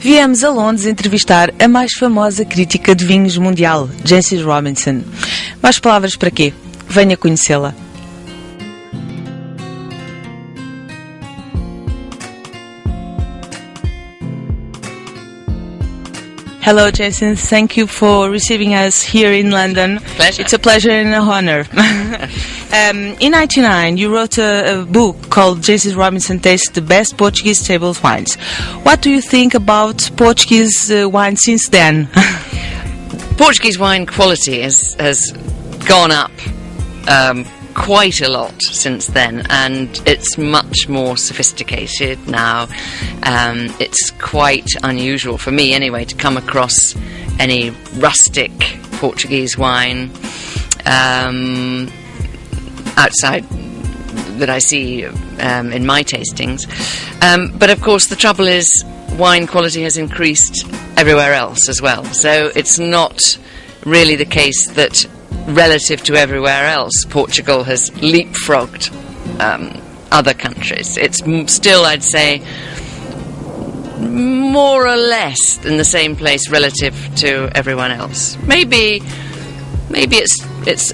Viemos a Londres entrevistar a mais famosa crítica de vinhos mundial, Jancis Robinson. Mais palavras para quê? Venha conhecê-la. Hello, Jason. Thank you for receiving us here in London. Pleasure. It's a pleasure and an honor. In 1999, you wrote a book called Jancis Robinson Tastes the Best Portuguese Table Wines. What do you think about Portuguese wine since then? Portuguese wine quality has gone up quite a lot since then, and it's much more sophisticated now. It's quite unusual for me anyway to come across any rustic Portuguese wine outside that I see in my tastings. But of course the trouble is wine quality has increased everywhere else as well, so it's not really the case that relative to everywhere else, Portugal has leapfrogged other countries. It's still, I'd say, more or less in the same place relative to everyone else. Maybe it's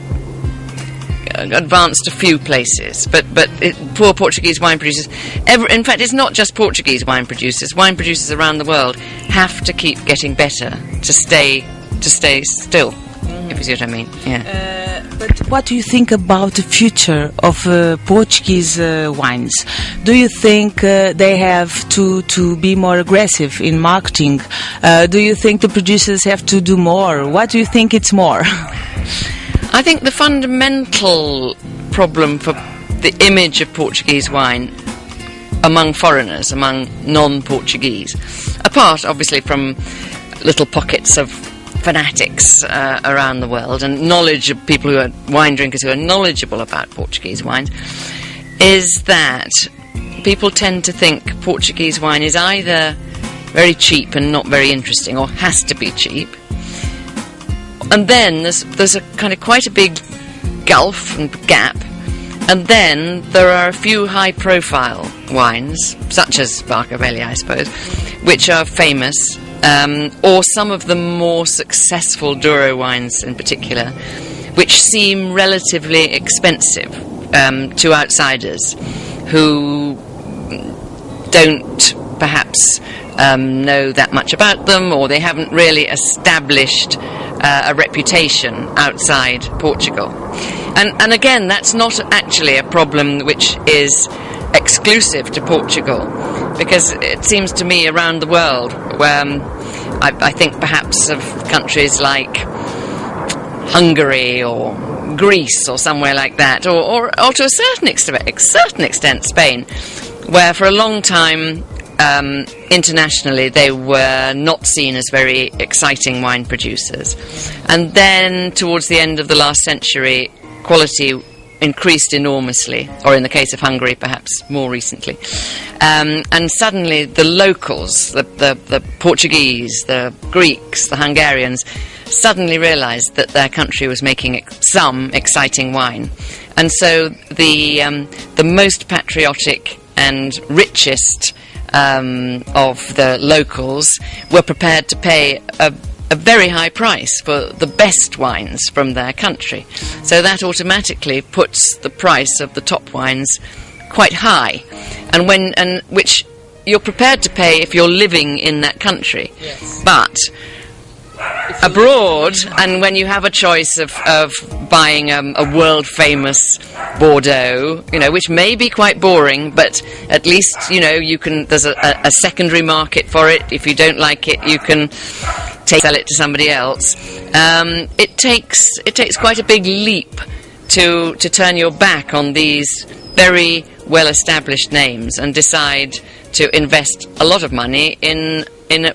advanced a few places, but poor Portuguese wine producers. In fact, it's not just Portuguese wine producers. Wine producers around the world have to keep getting better to stay still. If you see what I mean, yeah. But what do you think about the future of Portuguese wines? Do you think they have to be more aggressive in marketing? Do you think the producers have to do more? What do you think it's more? I think the fundamental problem for the image of Portuguese wine among foreigners, among non-Portuguese, apart obviously from little pockets of fanatics around the world and knowledge of people who are wine drinkers who are knowledgeable about Portuguese wines, is that people tend to think Portuguese wine is either very cheap and not very interesting, or has to be cheap. And then there's a kind of quite a big gulf and gap, and then there are a few high-profile wines, such as Barcavelli, I suppose, which are famous. Or some of the more successful Douro wines in particular, which seem relatively expensive to outsiders who don't perhaps know that much about them, or they haven't really established a reputation outside Portugal. And again, that's not actually a problem which is exclusive to Portugal, because it seems to me around the world, I think perhaps of countries like Hungary or Greece or somewhere like that, or to a certain extent Spain, where for a long time internationally they were not seen as very exciting wine producers, and then towards the end of the last century quality increased enormously, or in the case of Hungary perhaps more recently, and suddenly the locals, the Portuguese, the Greeks, the Hungarians, suddenly realised that their country was making some exciting wine, and so the most patriotic and richest of the locals were prepared to pay a very high price for the best wines from their country. So that automatically puts the price of the top wines quite high, and which you're prepared to pay if you're living in that country. Yes. But abroad, and when you have a choice of buying a world famous Bordeaux, which may be quite boring, but at least you can. There's a secondary market for it. If you don't like it, you can sell it to somebody else. It takes quite a big leap to turn your back on these very well established names and decide to invest a lot of money in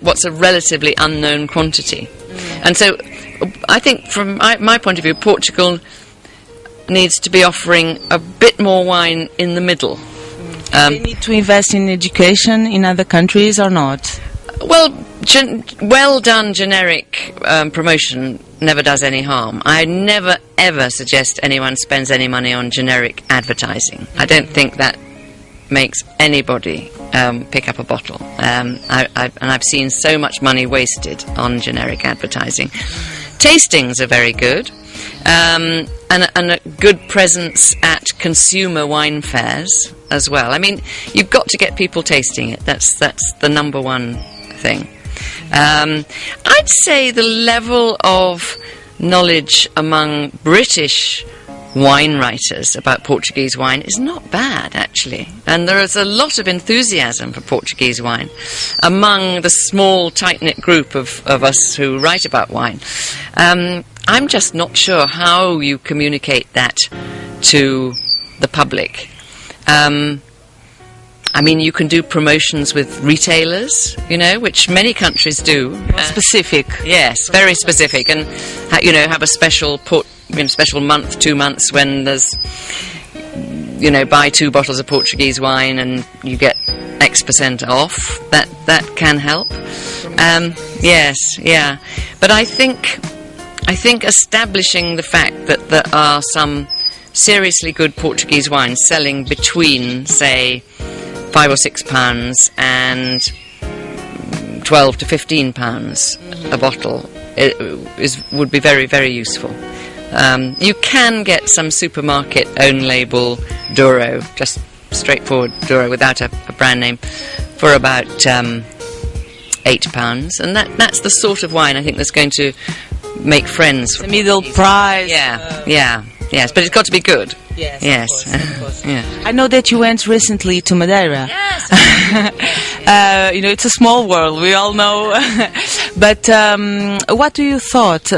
what's a relatively unknown quantity. And so I think from my point of view, Portugal needs to be offering a bit more wine in the middle. They need to invest in education in other countries or not? Well, well done generic promotion never does any harm. I never ever suggest anyone spends any money on generic advertising. I don't think that makes anybody pick up a bottle. I've seen so much money wasted on generic advertising. Tastings are very good, and a good presence at consumer wine fairs as well. I mean, you've got to get people tasting it. That's the number one thing. I'd say the level of knowledge among British wine writers about Portuguese wine is not bad, actually. And there is a lot of enthusiasm for Portuguese wine among the small, tight-knit group of us who write about wine. I'm just not sure how you communicate that to the public. I mean, you can do promotions with retailers, which many countries do. Specific. Yes, very specific. And, have a special special month, 2 months, when there's, buy 2 bottles of Portuguese wine and you get X% off. That can help. Yes, yeah. But I think establishing the fact that there are some seriously good Portuguese wines selling between, say, £5 or £6 and £12 to £15 a bottle would be very, very useful. You can get some supermarket own label Douro, just straightforward Douro without a brand name, for about £8, and that's the sort of wine I think that's going to make friends. The middle price. Yes, but it's got to be good. Yes. Of course. Yeah. I know that you went recently to Madeira. Yes. It's a small world, we all know. But what do you think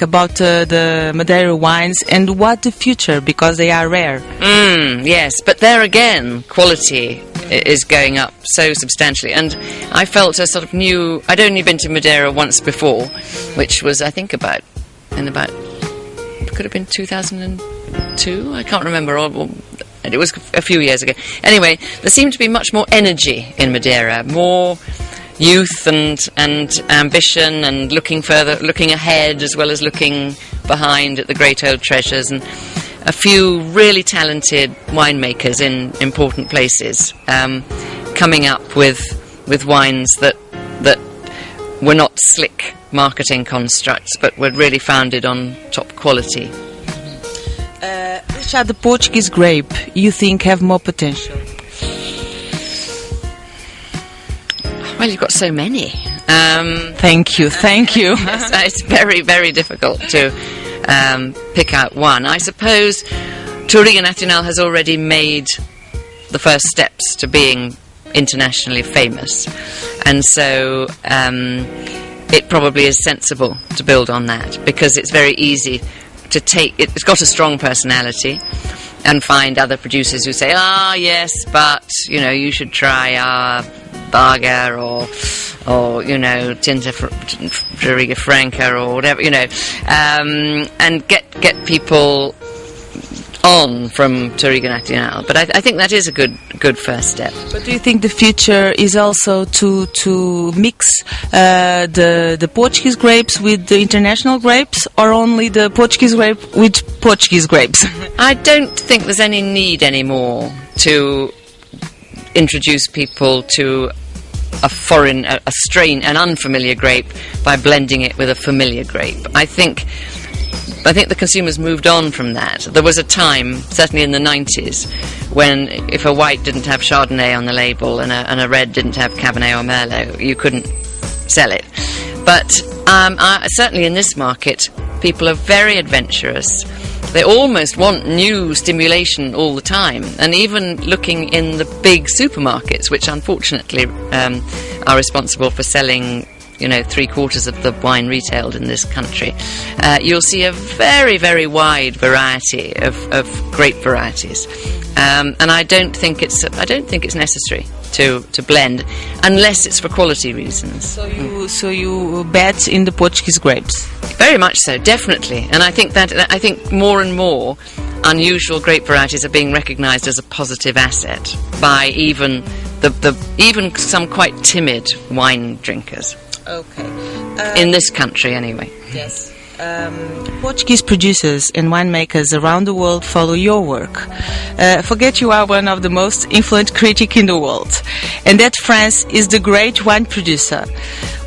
about the Madeira wines, and what the future, because they are rare? Yes, but there again, quality is going up so substantially, and I felt a sort of new. I'd only been to Madeira once before, which was, I think, could have been 2002. I can't remember. It was a few years ago. Anyway, there seemed to be much more energy in Madeira, more youth and ambition, and looking ahead as well as looking behind at the great old treasures, and a few really talented winemakers in important places coming up with wines that were not slick marketing constructs, but were really founded on top quality. Which are the Portuguese grape you think have more potential? Well, you've got so many. Thank you. It's very, very difficult to pick out one. I suppose Touriga Nacional has already made the first steps to being internationally famous, and so it probably is sensible to build on that, because it's very easy to take it. It's got a strong personality, and find other producers who say, yes, but you should try our Barga or Tinta Touriga Franca or whatever, and get people on from Touriga Nacional. But I think that is a good first step. But do you think the future is also to mix the Portuguese grapes with the international grapes, or only the Portuguese grape with Portuguese grapes? I don't think there's any need anymore to introduce people to a foreign, a strain, an unfamiliar grape by blending it with a familiar grape. I think the consumers moved on from that. There was a time, certainly in the 90s, when if a white didn't have Chardonnay on the label and a red didn't have Cabernet or Merlot, you couldn't sell it. But certainly in this market, people are very adventurous. They almost want new stimulation all the time, and even looking in the big supermarkets, which unfortunately are responsible for selling 3/4 of the wine retailed in this country, you'll see a very, very wide variety of grape varieties, and I don't think it's necessary to blend unless it's for quality reasons. So you bet in the Portuguese grapes? Very much so, definitely. And I think more and more unusual grape varieties are being recognised as a positive asset by even some quite timid wine drinkers. Okay. In this country, anyway. Yes. Portuguese producers and winemakers around the world follow your work. Forget you are one of the most influent critics in the world, and that France is the great wine producer.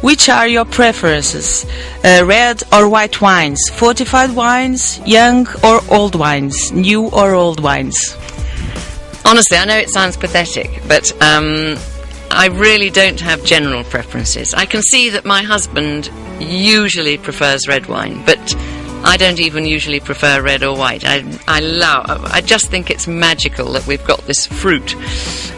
Which are your preferences? Red or white wines? Fortified wines? Young or old wines? New or old wines? Honestly, I know it sounds pathetic, but I really don't have general preferences. I can see that my husband usually prefers red wine, but I don't even usually prefer red or white. I just think it's magical that we've got this fruit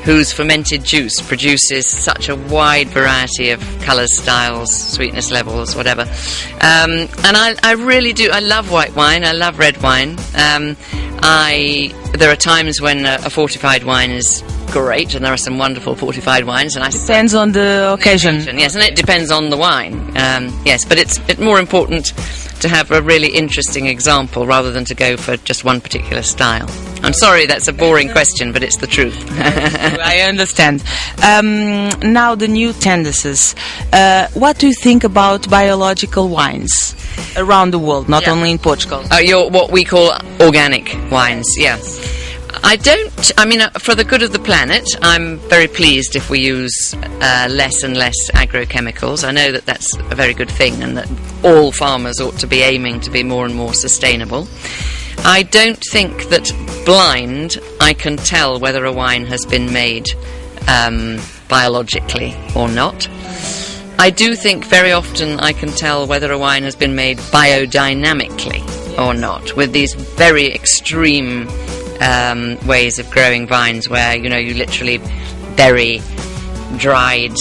whose fermented juice produces such a wide variety of colours, styles, sweetness levels, whatever. And I really do. I love white wine. I love red wine. There are times when a fortified wine is great, and there are some wonderful fortified wines. And depends on the occasion. Yes, and it depends on the wine. Yes, but it's more important to have a really interesting example rather than to go for just one particular style. I'm sorry, that's a boring question, but it's the truth. I understand. Now the new tendencies. What do you think about biological wines around the world, not only in Portugal? What we call organic wines, yeah. For the good of the planet, I'm very pleased if we use less and less agrochemicals. I know that that's a very good thing and that all farmers ought to be aiming to be more and more sustainable. I don't think that blind I can tell whether a wine has been made biologically or not. I do think very often I can tell whether a wine has been made biodynamically or not, with these very extreme ways of growing vines where, you literally bury dried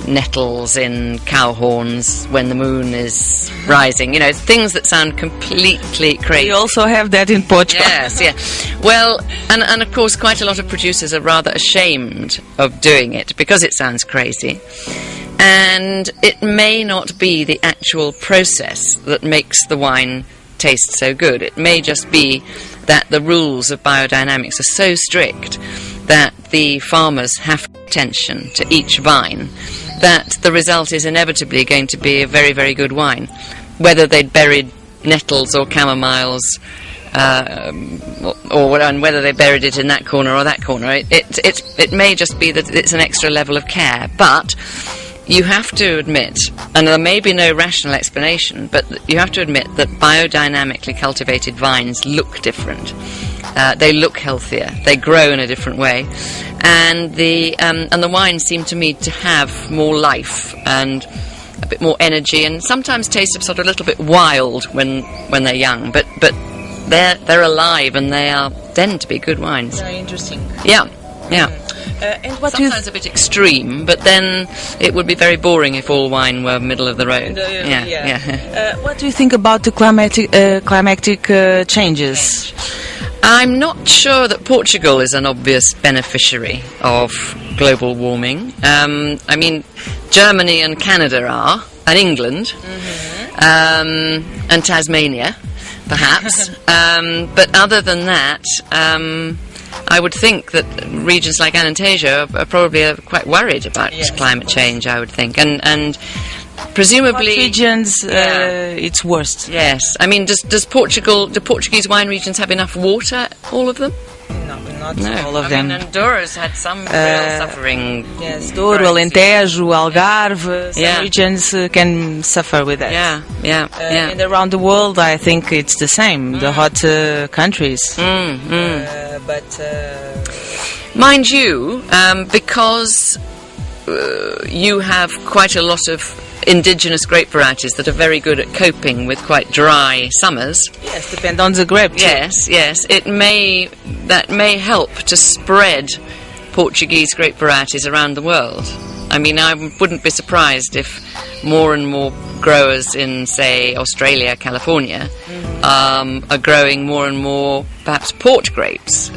nettles in cow horns when the moon is rising. Things that sound completely crazy. We also have that in Portugal. Yes, yeah. Well, and of course quite a lot of producers are rather ashamed of doing it because it sounds crazy. And it may not be the actual process that makes the wine taste so good. It may just be that the rules of biodynamics are so strict that the farmers have attention to each vine that the result is inevitably going to be a very, very good wine. Whether they'd buried nettles or camomiles and whether they buried it in that corner or that corner, it may just be that it's an extra level of care. But you have to admit, and there may be no rational explanation, but you have to admit that biodynamically cultivated vines look different. They look healthier. They grow in a different way, and the wines seem to me to have more life and a bit more energy, and sometimes taste sort of a little bit wild when they're young. But they're alive, and they are then to be good wines. Very interesting. Yeah. Yeah. And what sometimes a bit extreme, but then it would be very boring if all wine were middle of the road. What do you think about the climatic changes? I'm not sure that Portugal is an obvious beneficiary of global warming. Germany and Canada are, and England, and Tasmania, perhaps. But other than that, I would think that regions like Alentejo are probably quite worried about climate change, I would think. And presumably... What regions it's worst? Yes. I mean, do Portuguese wine regions have enough water, all of them? No, all of them. And Doura's had some real suffering. Yes, Douro, Alentejo, Algarve, some regions can suffer with that. Yeah. And around the world, I think it's the same, the hot countries. But mind you, because you have quite a lot of indigenous grape varieties that are very good at coping with quite dry summers. Yes, depend on the grape too. Yes. That may help to spread Portuguese grape varieties around the world. I mean, I wouldn't be surprised if more and more growers in, say, Australia, California, are growing more and more, perhaps, port grapes,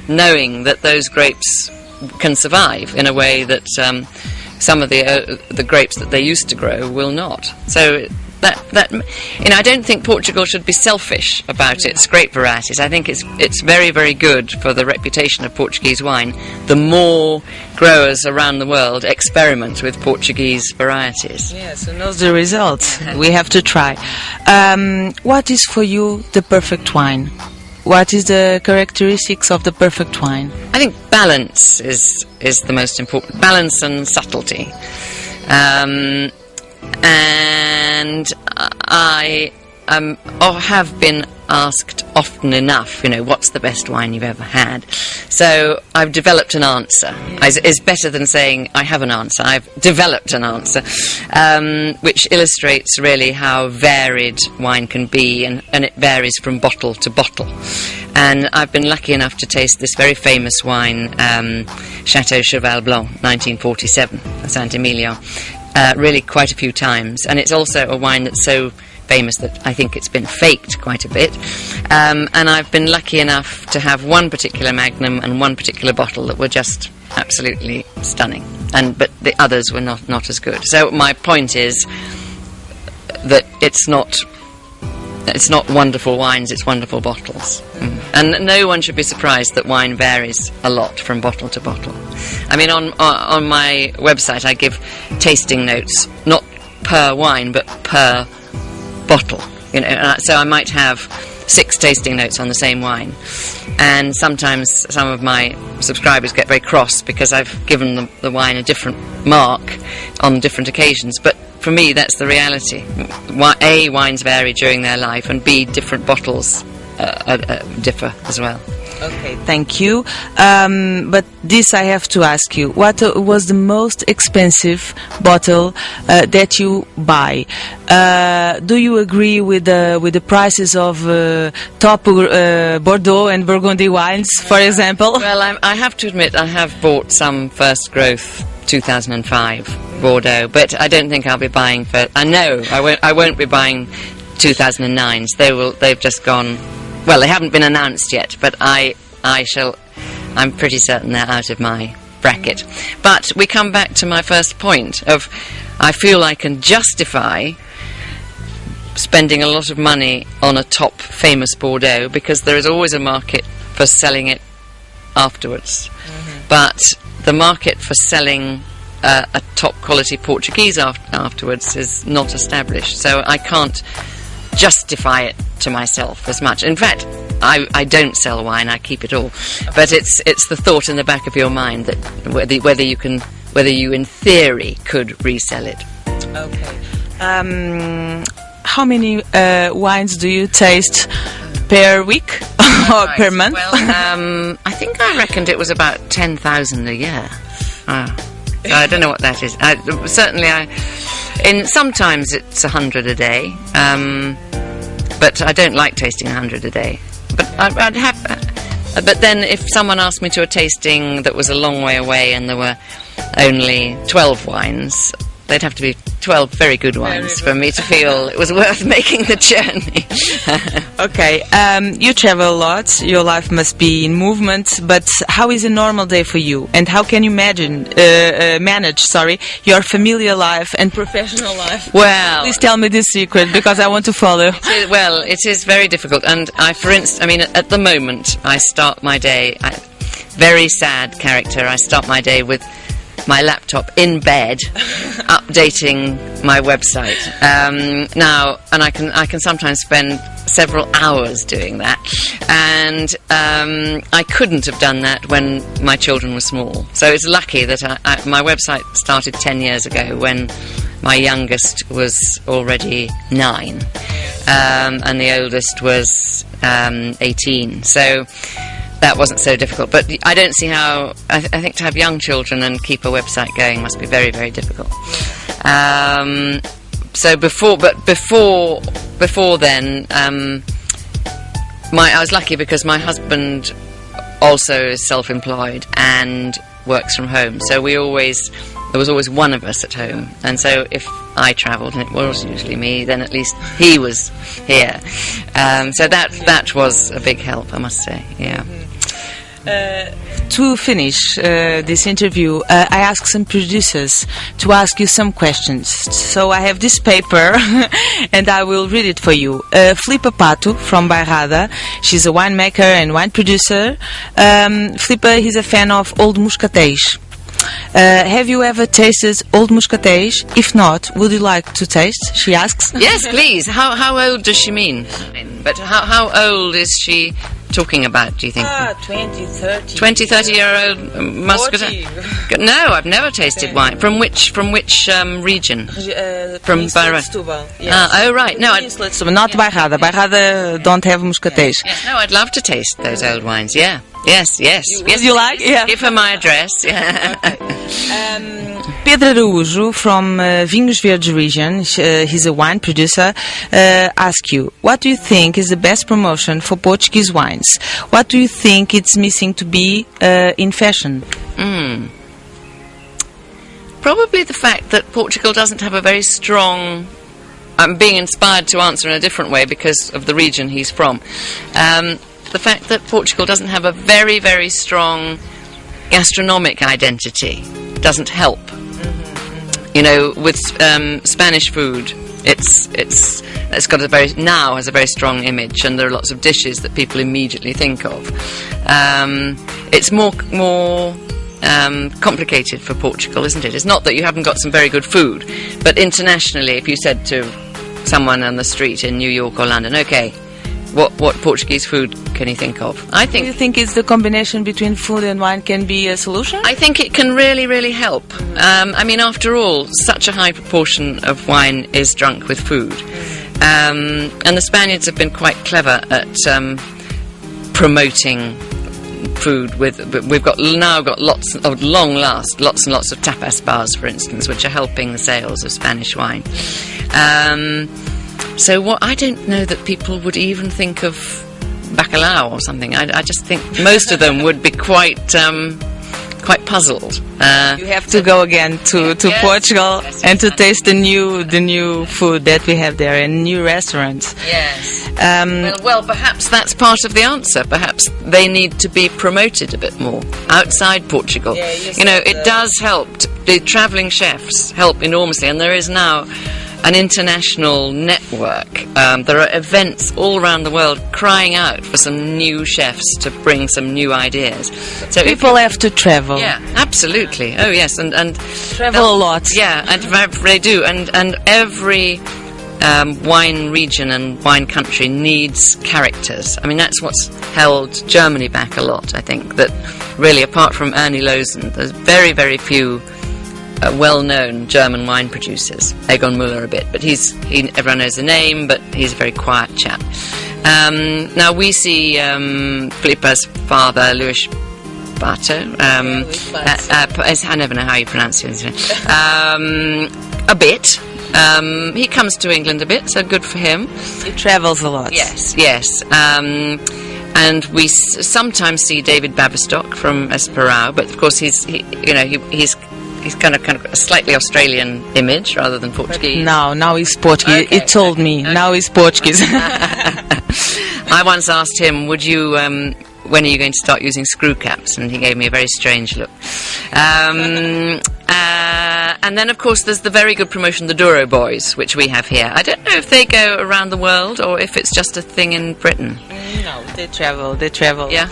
knowing that those grapes can survive in a way that some of the grapes that they used to grow will not. So you know, I don't think Portugal should be selfish about its grape varieties. I think it's very, very good for the reputation of Portuguese wine. The more growers around the world experiment with Portuguese varieties. Yes, who knows the results? We have to try. What is for you the perfect wine? What is the characteristics of the perfect wine? I think balance is the most important. Balance and subtlety. And I have been asked often enough, you know, what's the best wine you've ever had? So I've developed an answer. It's better than saying I have an answer. I've developed an answer, which illustrates really how varied wine can be, and it varies from bottle to bottle. And I've been lucky enough to taste this very famous wine, Chateau Cheval Blanc, 1947, Saint-Emilion, really quite a few times. And it's also a wine that's so famous that I think it's been faked quite a bit. And I've been lucky enough to have one particular magnum and one particular bottle that were just absolutely stunning. But the others were not as good. So my point is that it's not wonderful wines, it's wonderful bottles. And no one should be surprised that wine varies a lot from bottle to bottle. I mean, on my website I give tasting notes, not per wine, but per bottle. You know, so I might have 6 tasting notes on the same wine. And sometimes some of my subscribers get very cross because I've given them the wine a different mark on different occasions. But for me, that's the reality. A, wines vary during their life, and B, different bottles differ as well. Okay, thank you. But this I have to ask you. What was the most expensive bottle that you buy? Do you agree with the prices of top Bordeaux and Burgundy wines, for example? Well, I have to admit I have bought some first growth 2005 Bordeaux, but I don't think I'll be buying I won't be buying 2009s. They've just gone. Well, they haven't been announced yet, but I'm pretty certain they're out of my bracket. But we come back to my first point of, I feel I can justify spending a lot of money on a top famous Bordeaux because there is always a market for selling it afterwards. But the market for selling a top quality Portuguese afterwards is not established, so I can't justify it to myself as much. In fact, I don't sell wine, I keep it all. But it's the thought in the back of your mind that whether you in theory could resell it. Okay. How many wines do you taste per week or per month? Well, I think I reckoned it was about 10,000 a year. So I don't know what that is. Sometimes it's 100 a day, but I don't like tasting 100 a day. But I'd have. But then, if someone asked me to a tasting that was a long way away and there were only 12 wines, they'd have to be 12 very good wines for me to feel it was worth making the journey. Okay, you travel a lot, your life must be in movement, but how is a normal day for you? And how can you manage your familiar life and professional life? Well, please tell me this secret, because I want to follow. It is very difficult, and at the moment, I start my day, very sad character, I start my day with my laptop in bed, updating my website. Now, and I can sometimes spend several hours doing that, and I couldn't have done that when my children were small. So it's lucky that my website started 10 years ago when my youngest was already 9, and the oldest was 18. So that wasn't so difficult, but I don't see how. I think to have young children and keep a website going must be very, very difficult. So before then, I was lucky because my husband also is self-employed and works from home. So there was always one of us at home, and so if I travelled, and it was usually me, then at least he was here. So that was a big help, I must say. Yeah. To finish this interview, I asked some producers to ask you some questions. So I have this paper and I will read it for you. Filipa Pato from Bairrada, she's a winemaker and wine producer. Filipa is a fan of Old Muscatéis. Have you ever tasted Old Muscatéis? If not, would you like to taste? She asks. Yes, please. How old does she mean? But how old is she talking about, do you think? 20, 30. 20, 30-year-old Muscatel? No, I've never tasted wine. From which region? From Bairrada. Yes. Oh, right. No, not Bairrada. Bairrada don't have Muscatéis. Yes, no, I'd love to taste those old wines, yeah. Yes. Would you like? Yeah. Give her my address. Yeah. Pedro Araújo from Vinhos Verdes region, he's a wine producer, ask you, what do you think is the best promotion for Portuguese wines? What do you think it's missing to be in fashion? Probably the fact that Portugal doesn't have a very strong... I'm being inspired to answer in a different way because of the region he's from. The fact that Portugal doesn't have a very, very strong gastronomic identity doesn't help. You know, with Spanish food, it's got has a very strong image, and there are lots of dishes that people immediately think of. It's more complicated for Portugal, isn't it? It's not that you haven't got some very good food, but internationally, if you said to someone on the street in New York or London, okay, what Portuguese food can you think of? Do you think it's the combination between food and wine can be a solution? I think it can really, really help. I mean, after all, such a high proportion of wine is drunk with food. And the Spaniards have been quite clever at promoting food we've now got lots and lots of tapas bars, for instance, which are helping the sales of Spanish wine. So I don't know that people would even think of bacalao or something. I just think most of them would be quite puzzled. You have to go again to Portugal and to taste the new food that we have there and new restaurants. Yes. Well, perhaps that's part of the answer. Perhaps they need to be promoted a bit more outside Portugal. Yeah, it does help. The travelling chefs help enormously, and there is now an international network. There are events all around the world crying out for some new chefs to bring some new ideas. So people have to travel. Yeah, absolutely. Oh yes, and travel a lot. Yeah, and they do. And every wine region and wine country needs characters. I mean, that's what's held Germany back a lot. I think that really, apart from Ernie Lozen, there's very, very few well-known German wine producers. Egon Müller a bit, but everyone knows the name, but he's a very quiet chap. Now we see Filipa's father, Luis Pato. I never know how you pronounce it. A bit. He comes to England a bit, so good for him. He travels a lot. Yes. And we sometimes see David Baverstock from Esperão, but of course he's kind of a slightly Australian image rather than Portuguese. Now he's Portuguese. Okay, it told me. Okay. Now he's Portuguese. I once asked him, would you... when are you going to start using screw caps? And he gave me a very strange look. And then, of course, there's the very good promotion, the Douro Boys, which we have here. I don't know if they go around the world or if it's just a thing in Britain. No, they travel. Yeah.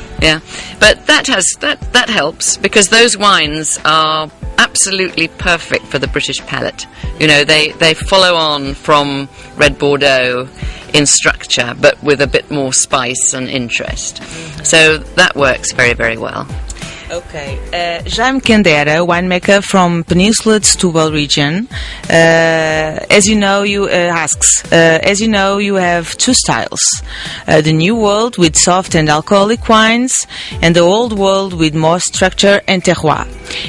But that helps, because those wines are absolutely perfect for the British palate. You know, they follow on from Red Bordeaux in structure, but with a bit more spice and interest. So that works very, very well. Okay. Jaime Candera, winemaker from Península de Setúbal region, as you know, you have two styles. The new world with soft and alcoholic wines, and the old world with more structure and terroir.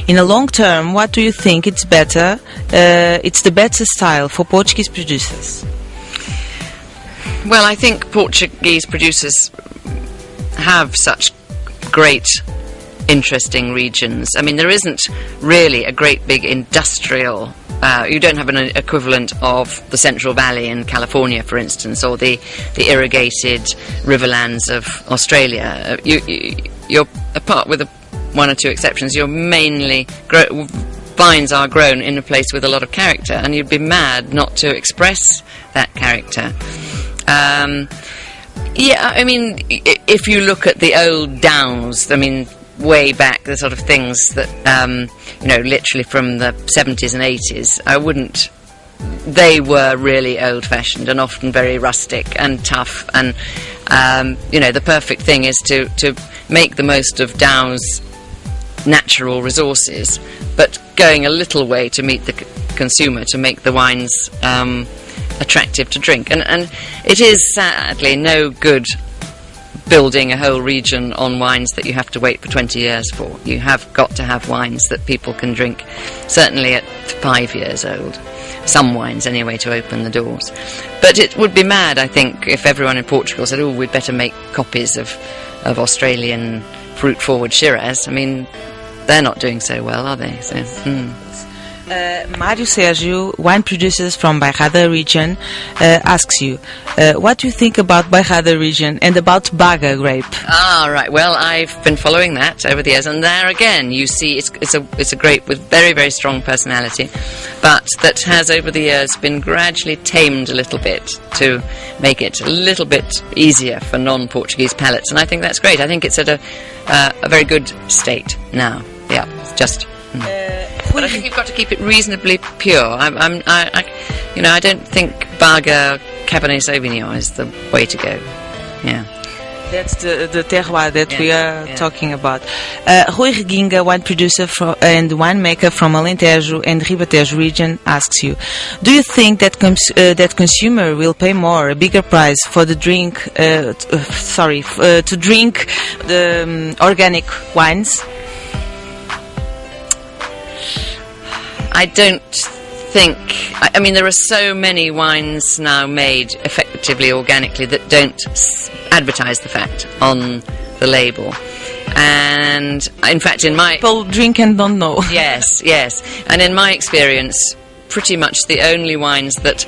In the long term, what do you think it's better? It's the better style for Portuguese producers? Well, I think Portuguese producers have such great, interesting regions. I mean, there isn't really a great big industrial... you don't have an equivalent of the Central Valley in California, for instance, or the irrigated riverlands of Australia. you're, apart with one or two exceptions, you're mainly vines are grown in a place with a lot of character, and you'd be mad not to express that character. Yeah, I mean, if you look at the old downs, I mean, way back, the sort of things that, you know, literally from the 70s and 80s, they were really old-fashioned and often very rustic and tough, and, you know, the perfect thing is to make the most of downs' natural resources, but going a little way to meet the consumer, to make the wines attractive to drink. And it is sadly no good building a whole region on wines that you have to wait for 20 years for. You have got to have wines that people can drink, certainly at 5 years old. Some wines anyway, to open the doors. But it would be mad, I think, if everyone in Portugal said, oh, we'd better make copies of Australian fruit-forward Shiraz. I mean, they're not doing so well, are they? So, Mário Sérgio, wine producers from Bairrada region, asks you, what do you think about Bairrada region and about Baga grape? Ah, right. Well, I've been following that over the years, and there again, you see, it's a grape with very, very strong personality, but that has over the years been gradually tamed a little bit to make it a little bit easier for non-Portuguese palates, and I think that's great. I think it's at a very good state now. Yeah, it's just. But I think you've got to keep it reasonably pure. I don't think Baga Cabernet Sauvignon is the way to go. Yeah. That's the terroir that we are talking about. Rui Reguinga, wine producer and winemaker from Alentejo and Ribatejo region, asks you: do you think that that consumer will pay more, a bigger price for the drink? To drink the organic wines? I don't think... I mean, there are so many wines now made effectively organically that don't advertise the fact on the label. And, in fact, people drink and don't know. Yes. And in my experience, pretty much the only wines that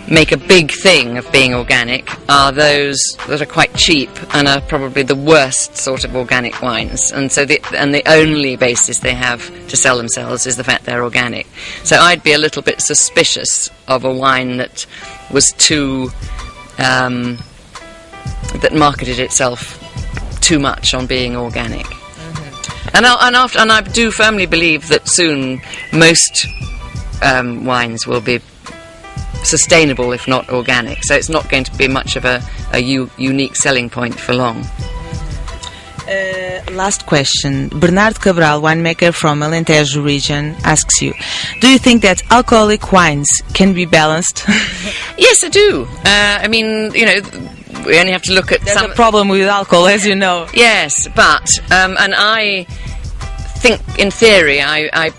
make a big thing of being organic are those that are quite cheap and are probably the worst sort of organic wines, and so the only basis they have to sell themselves is the fact they're organic. So I'd be a little bit suspicious of a wine that was too that marketed itself too much on being organic. Mm-hmm. And I do firmly believe that soon most wines will be sustainable, if not organic, so it's not going to be much of a unique selling point for long. Last question. Bernardo Cabral, winemaker from Alentejo region, asks you: do you think that alcoholic wines can be balanced? Yes, I do. I mean, you know, we only have to look at There's a problem with alcohol, as you know. Yes, but and I think in theory I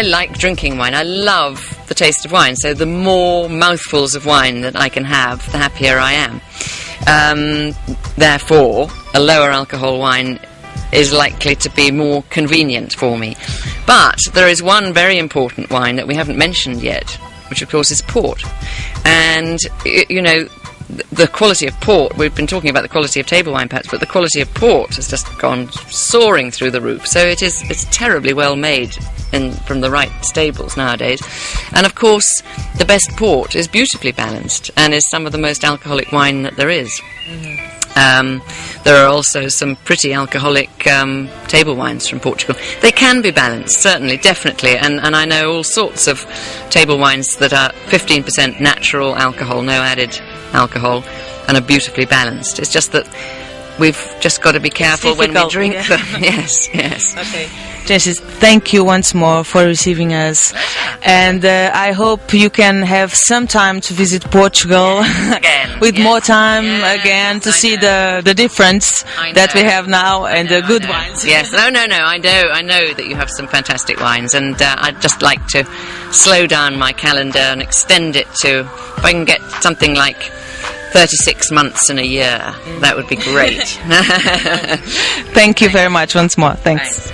like drinking wine. I love the taste of wine, so the more mouthfuls of wine that I can have, the happier I am. Therefore, a lower alcohol wine is likely to be more convenient for me. But there is one very important wine that we haven't mentioned yet, which of course is port. And, you know, the quality of port, we've been talking about the quality of table wine perhaps, but the quality of port has just gone soaring through the roof. So it's terribly well made from the right stables nowadays. And of course, the best port is beautifully balanced and is some of the most alcoholic wine that there is. Mm-hmm. There are also some pretty alcoholic table wines from Portugal. They can be balanced, certainly, definitely, and I know all sorts of table wines that are 15% natural alcohol, no added alcohol, and are beautifully balanced. It's just that we've just got to be careful when we drink them. Yes. Okay. Jancis, thank you once more for receiving us. And I hope you can have some time to visit Portugal again. with more time again to see the difference that we have now and the good wines. Yes, no, I know that you have some fantastic wines, and I'd just like to slow down my calendar and extend it to, if I can get something like 36 months in a year, that would be great. Thank you very much once more. Thanks.